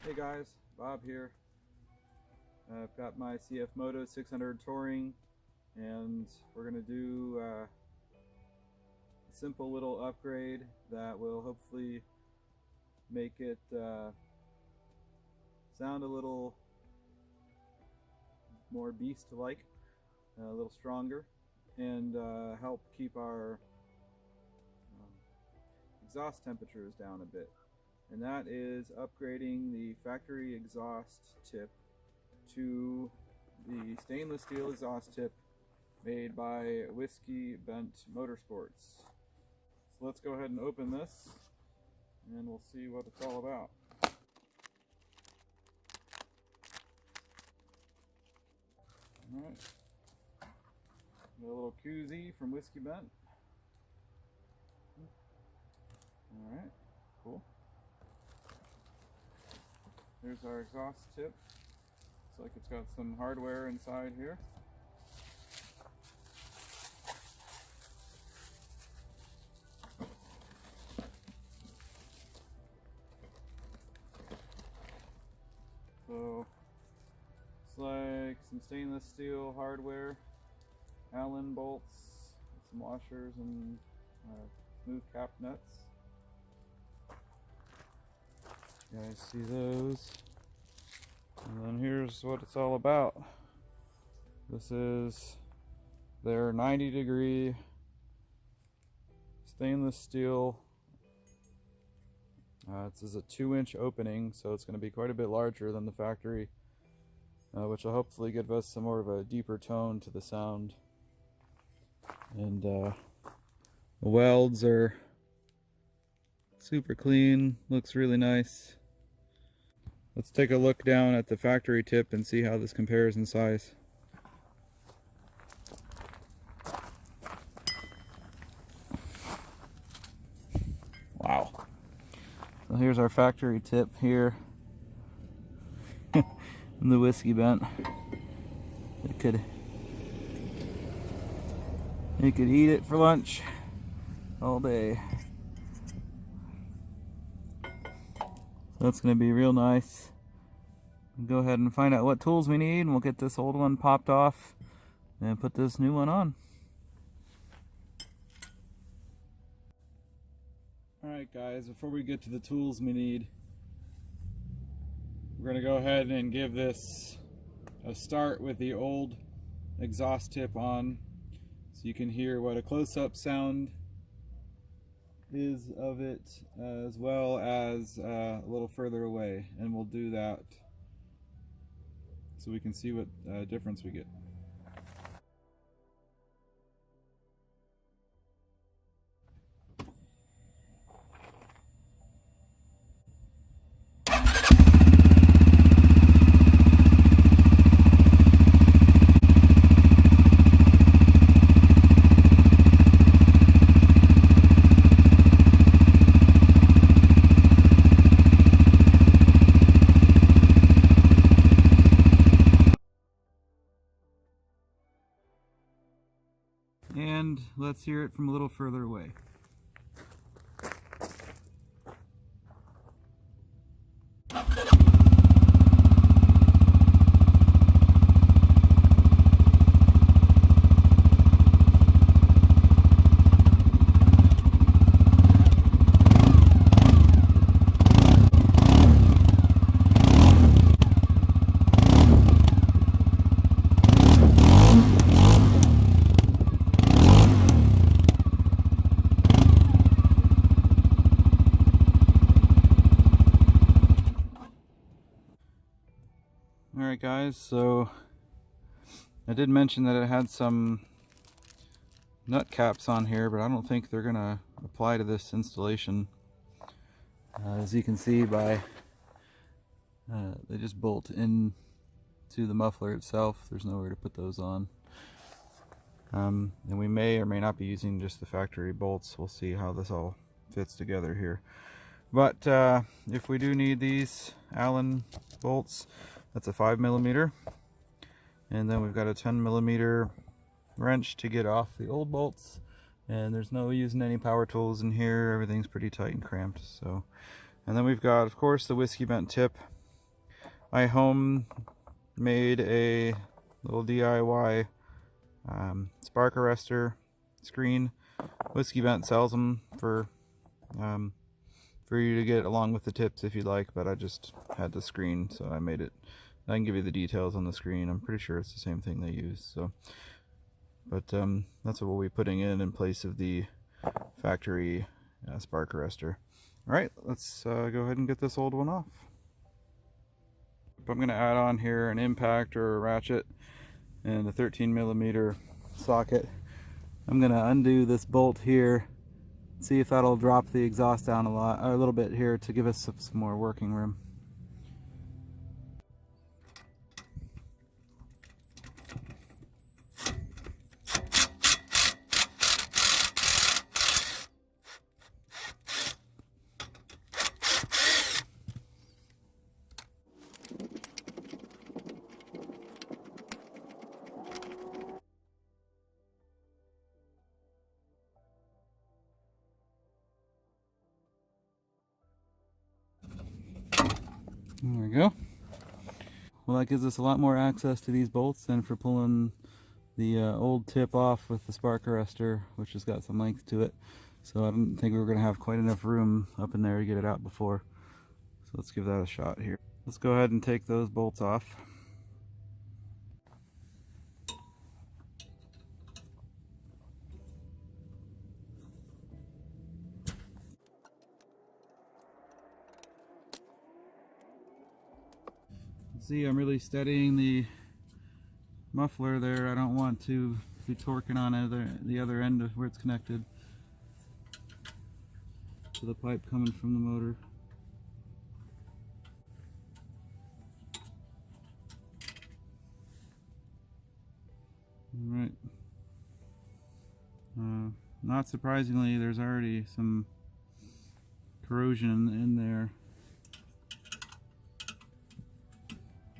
Hey guys, Bob here. I've got my CF Moto 600 Touring, and we're going to do a simple little upgrade that will hopefully make it sound a little more beast-like, a little stronger, and help keep our exhaust temperatures down a bit. And that is upgrading the factory exhaust tip to the stainless steel exhaust tip made by Whiskey Bent Motorsports. So let's go ahead and open this and we'll see what it's all about. Alright, got a little koozie from Whiskey Bent. Alright, cool. Here's our exhaust tip. Looks like it's got some hardware inside here. So, it's like some stainless steel hardware, Allen bolts, some washers and smooth cap nuts. You guys see those? And then here's what it's all about. This is their 90-degree stainless steel. This is a 2-inch opening, so it's going to be quite a bit larger than the factory, which will hopefully give us some more of a deeper tone to the sound. And the welds are super clean, looks really nice. Let's take a look down at the factory tip and see how this compares in size. Wow. So here's our factory tip here in the Whiskey Bent. It could eat it for lunch all day. That's going to be real nice. We'll go ahead and find out what tools we need, and we'll get this old one popped off and put this new one on. Alright guys, before we get to the tools we need, we're going to go ahead and give this a start with the old exhaust tip on, so you can hear what a close-up sound is of it, as well as a little further away, and we'll do that so we can see what difference we get. And let's hear it from a little further away. Alright guys, so I did mention that it had some nut caps on here, but I don't think they're going to apply to this installation. As you can see by, they just bolt in to the muffler itself. There's nowhere to put those on. And we may or may not be using just the factory bolts. We'll see how this all fits together here. But if we do need these Allen bolts, that's a 5mm, and then we've got a 10mm wrench to get off the old bolts, and there's no using any power tools in here. Everything's pretty tight and cramped. So, and then we've got, of course, the Whiskey Bent tip I home made a little DIY spark arrestor screen. Whiskey Vent sells them for you to get along with the tips if you like, but I just had the screen, so I made it. I can give you the details on the screen. I'm pretty sure it's the same thing they use. So, but that's what we'll be putting in place of the factory spark arrestor. All right, let's go ahead and get this old one off. I'm going to add on here an impact or a ratchet and a 13mm socket. I'm going to undo this bolt here, see if that'll drop the exhaust down a little bit here to give us some more working room. There we go. Well, that gives us a lot more access to these bolts than for pulling the old tip off with the spark arrestor, which has got some length to it. So I didn't think we were going to have quite enough room up in there to get it out before. So let's give that a shot here. Let's go ahead and take those bolts off. See, I'm really steadying the muffler there. I don't want to be torquing on the other end of where it's connected to the pipe coming from the motor. Alright. Not surprisingly, there's already some corrosion in there.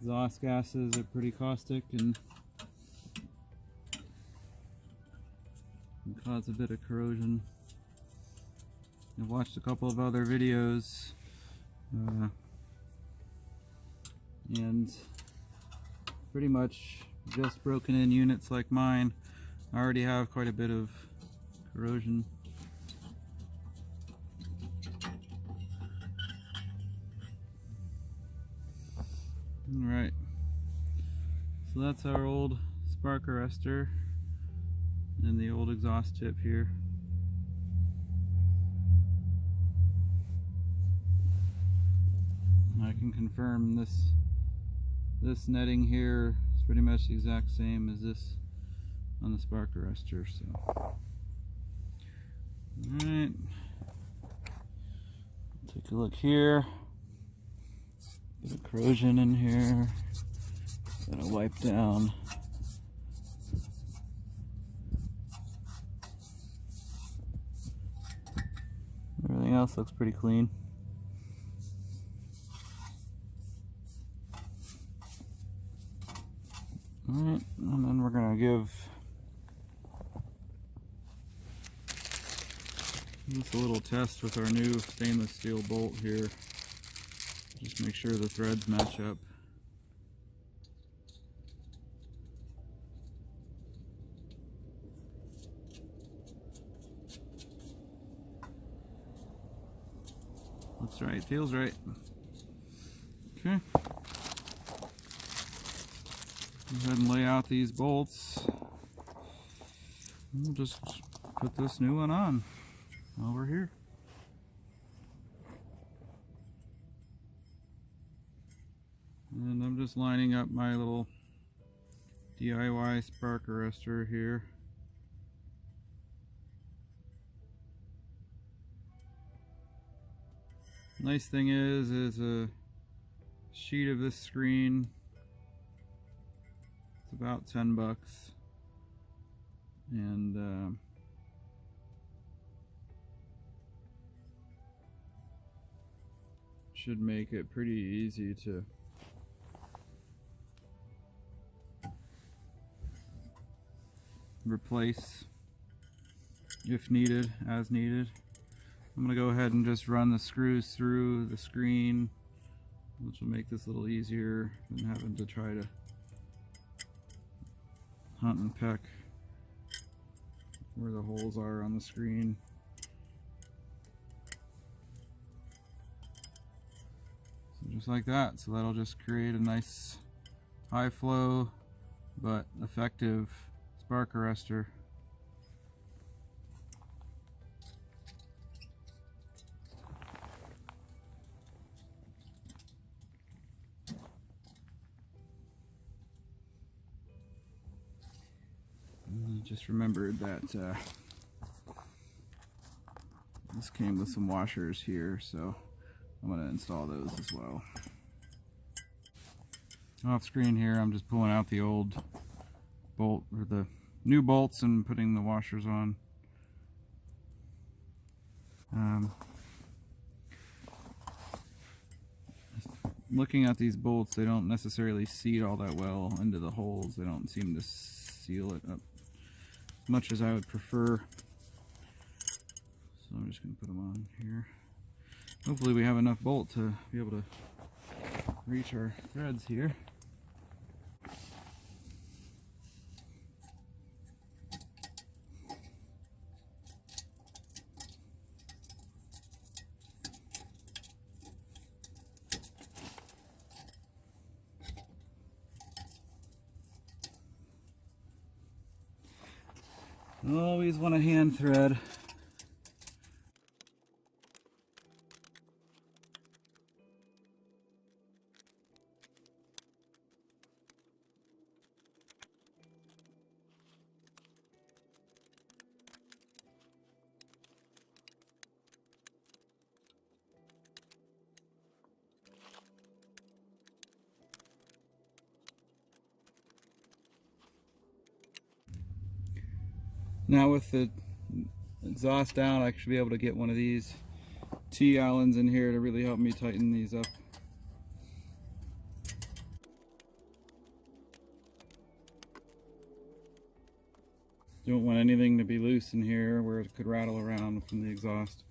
Exhaust gases are pretty caustic and can cause a bit of corrosion. I've watched a couple of other videos and pretty much just broken in units like mine already have quite a bit of corrosion. Alright, so that's our old spark arrestor and the old exhaust tip here. I can confirm this netting here is pretty much the exact same as this on the spark arrestor. So, alright, take a look here. Bit of corrosion in here. Gotta wipe down. Everything else looks pretty clean. Alright, and then we're gonna give this a little test with our new stainless steel bolt here. Just make sure the threads match up. Looks right, feels right. Okay. Go ahead and lay out these bolts. We'll just put this new one on over here. And I'm just lining up my little DIY spark arrestor here. Nice thing is a sheet of this screen. It's about $10, and should make it pretty easy to replace if needed, as needed. I'm going to go ahead and just run the screws through the screen which will make this a little easier than having to try to hunt and peck where the holes are on the screen. So just like that. So that'll just create a nice high flow but effective spark arrestor. And I just remembered that this came with some washers here, so I'm going to install those as well. Off screen here, I'm just pulling out the old bolt, or the new bolts, and putting the washers on. Looking at these bolts, they don't necessarily seat all that well into the holes. They don't seem to seal it up as much as I would prefer. So I'm just going to put them on here. Hopefully we have enough bolt to be able to reach our threads here. Always want a hand thread. Now with the exhaust down, I should be able to get one of these T-Allens in here to really help me tighten these up. Don't want anything to be loose in here where it could rattle around from the exhaust.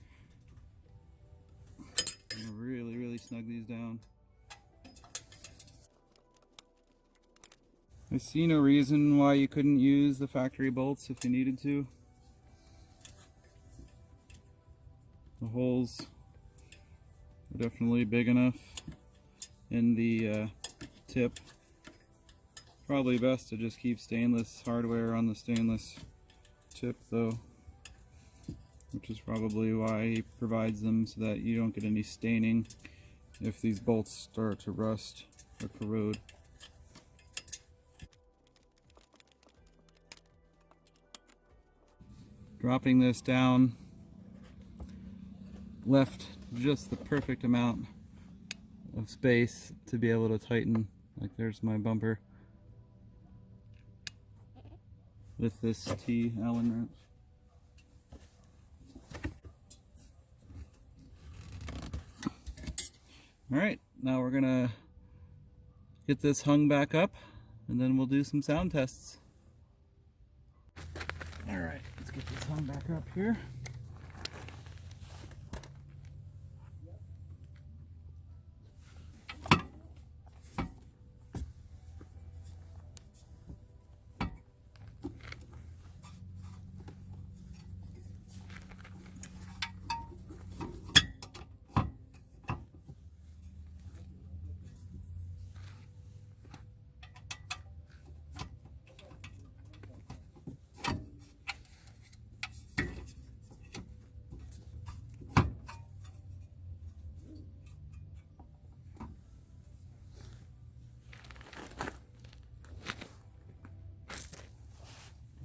I'm gonna really snug these down. I see no reason why you couldn't use the factory bolts if you needed to. The holes are definitely big enough in the tip. Probably best to just keep stainless hardware on the stainless tip though, which is probably why he provides them, so that you don't get any staining if these bolts start to rust or corrode. Dropping this down left just the perfect amount of space to be able to tighten. Like there's my bumper with this T-Allen wrench. Alright, now we're gonna get this hung back up and then we'll do some sound tests. Alright, let's get this hung back up here.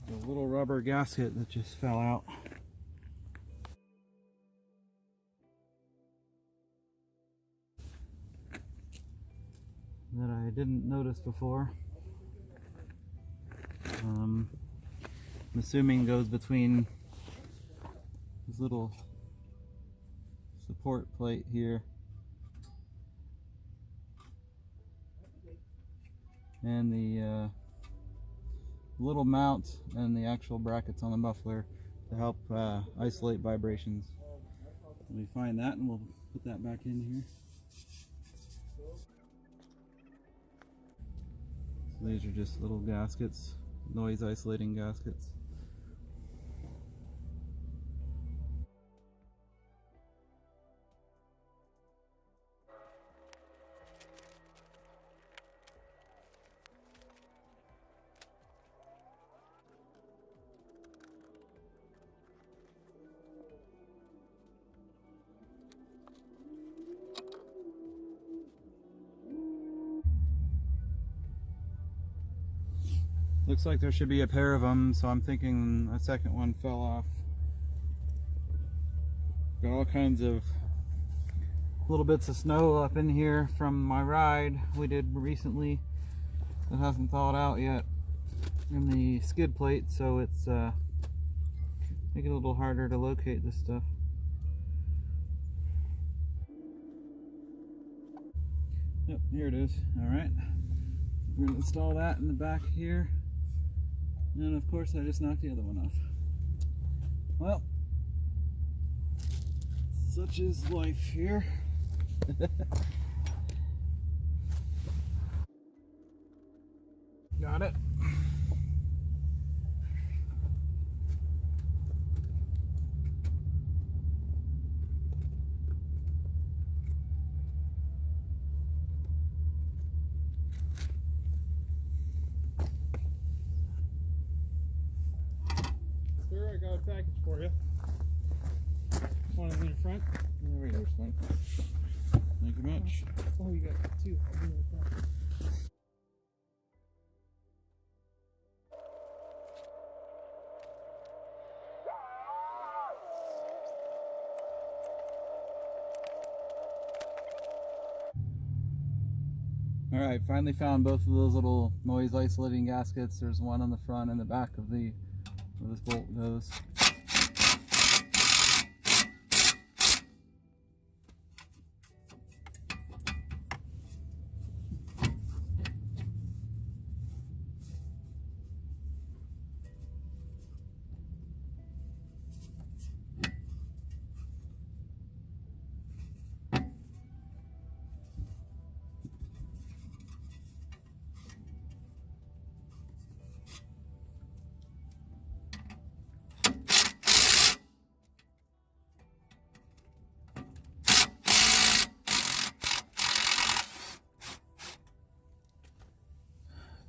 A little rubber gasket that just fell out. That I didn't notice before. I'm assuming goes between this little support plate here and the little mount and the actual brackets on the muffler to help isolate vibrations. Let me find that and we'll put that back in here. These are just little gaskets, noise isolating gaskets. Looks like there should be a pair of them, so I'm thinking a second one fell off. Got all kinds of little bits of snow up in here from my ride we did recently that hasn't thawed out yet in the skid plate, so it's making it a little harder to locate this stuff. Yep, here it is. Alright, we're going to install that in the back here. And of course I just knocked the other one off. Well, such is life here. Got it. Sir, I got a package for you. One in the front. There, here's one. Thank you much. Oh, you got two. I'll give you a package. Alright, finally found both of those little noise isolating gaskets. There's one on the front and the back of where this bolt goes.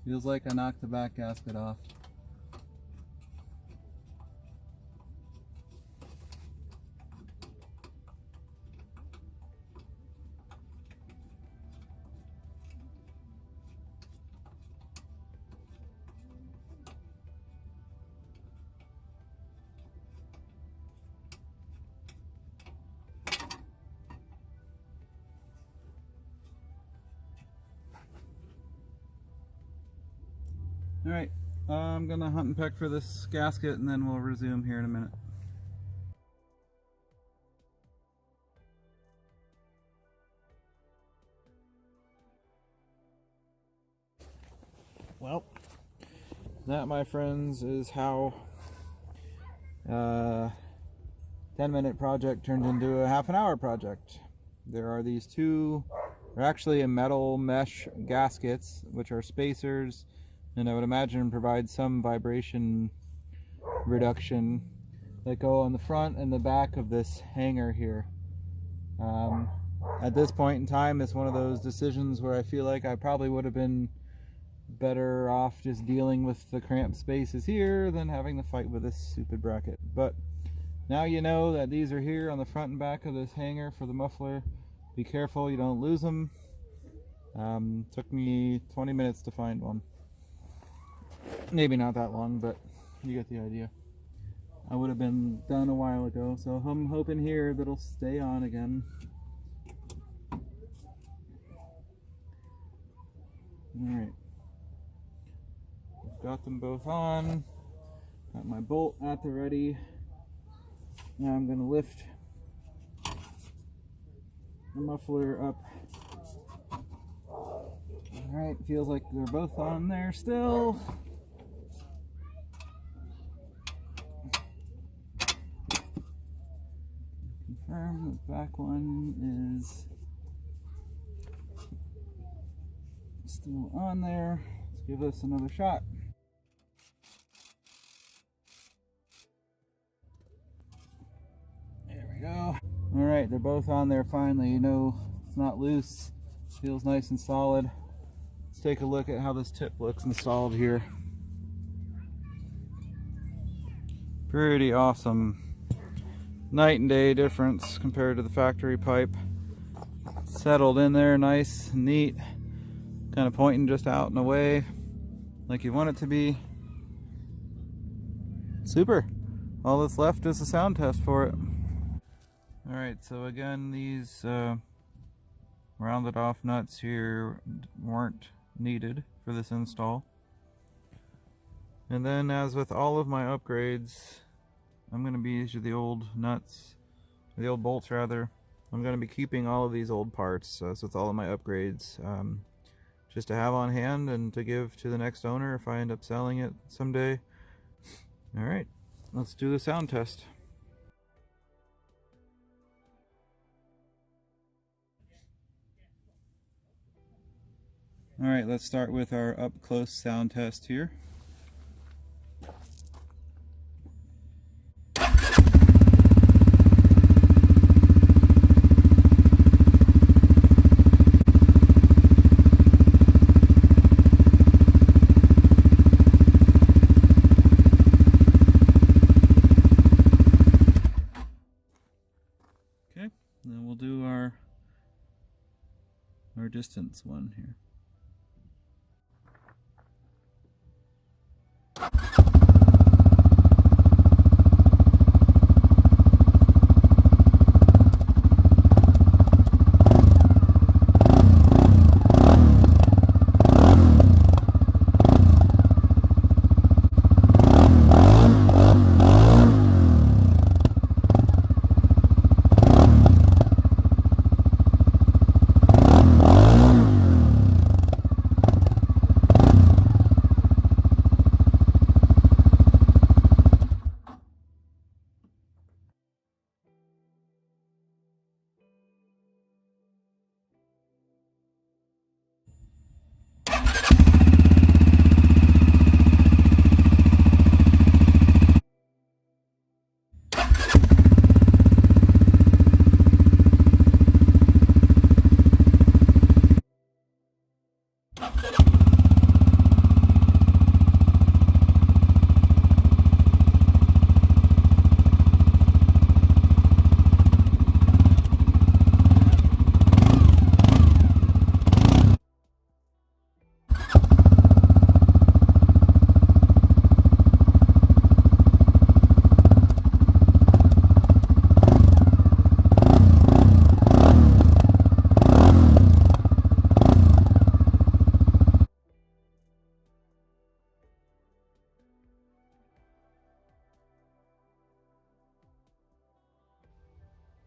Feels like I knocked the back gasket off. Alright, I'm gonna hunt and peck for this gasket and then we'll resume here in a minute. Well, that, my friends, is how 10-minute project turned into a half-an-hour project. There are these two, they're actually a metal mesh gaskets, which are spacers, and I would imagine provide some vibration reduction, that go on the front and the back of this hanger here. At this point in time, it's one of those decisions where I feel like I probably would have been better off just dealing with the cramped spaces here than having to fight with this stupid bracket. But now you know that these are here on the front and back of this hanger for the muffler. Be careful you don't lose them. Took me 20 minutes to find one. Maybe not that long, but you get the idea. I would have been done a while ago, so I'm hoping here that it'll stay on again. Alright. Got them both on. Got my bolt at the ready. Now I'm going to lift the muffler up. Alright, feels like they're both on there still. Confirm the back one is still on there. give this another shot. There we go. Alright, they're both on there finally. You know, it's not loose. Feels nice and solid. Let's take a look at how this tip looks installed here. Pretty awesome. Night and day difference compared to the factory pipe. Settled in there nice and neat. Kind of pointing just out and away like you want it to be. Super. All that's left is a sound test for it. Alright, so again, these rounded off nuts here weren't needed for this install. And then, as with all of my upgrades, I'm going to be using the old nuts, the old bolts rather. I'm going to be keeping all of these old parts, as with all of my upgrades, just to have on hand and to give to the next owner if I end up selling it someday. Alright, let's do the sound test. Alright, let's start with our up close sound test here. Okay, then we'll do our distance one here.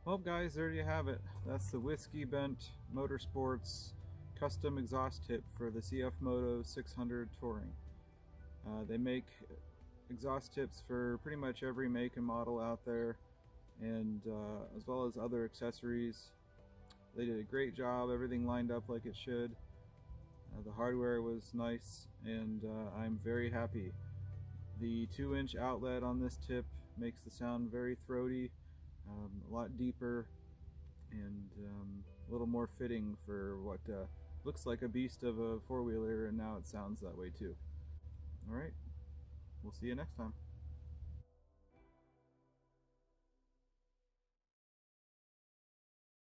Well guys, there you have it. That's the Whiskey Bent Motorsports custom exhaust tip for the CF Moto 600 Touring. They make exhaust tips for pretty much every make and model out there, and as well as other accessories. They did a great job, everything lined up like it should. The hardware was nice, and I'm very happy. The 2-inch outlet on this tip makes the sound very throaty, a lot deeper, and a little more fitting for what looks like a beast of a four-wheeler, and now it sounds that way too. Alright, we'll see you next time.